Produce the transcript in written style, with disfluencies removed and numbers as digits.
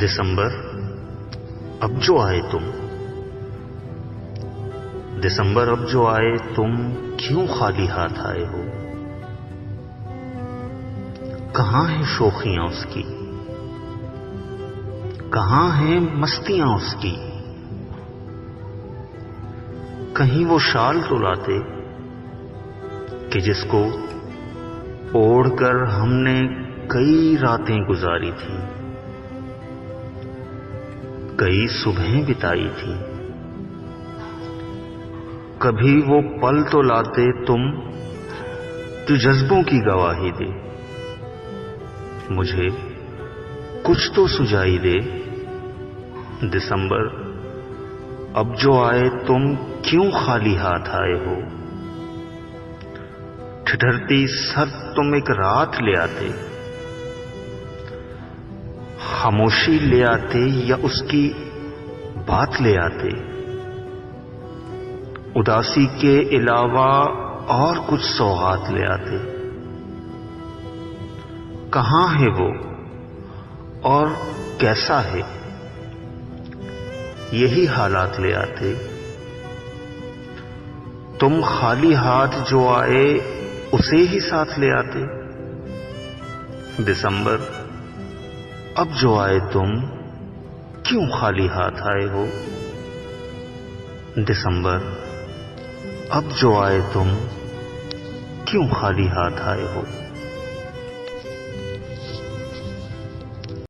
دسمبر اب جو آئے تم، دسمبر اب جو آئے تم کیوں خالی ہاتھ آئے ہو؟ کہاں ہیں شوخیاں اس کی، کہاں ہیں مستیاں اس کی؟ کہیں وہ شال تو لاتے کہ جس کو اوڑھ کر ہم نے کئی راتیں گزاری تھیں، کئی صبحیں بتائی تھیں۔ کبھی وہ پل تو لاتے تم جو جذبوں کی گواہی دے، مجھے کچھ تو سجائی دے۔ دسمبر اب جو آئے تم کیوں خالی ہاتھ آئے ہو؟ ٹھٹھرتی سر تم ایک رات لے آتے، خاموشی لے آتے یا اس کی بات لے آتے، اداسی کے علاوہ اور کچھ سوغات لے آتے۔ کہاں ہے وہ اور کیسا ہے؟ یہی حالات لے آتے۔ تم خالی ہاتھ جو آئے اسے ہی ساتھ لے آتے۔ دسمبر اب جو آئے تم کیوں خالی ہاتھ آئے ہو؟ دسمبر اب جو آئے تم کیوں خالی ہاتھ آئے ہو؟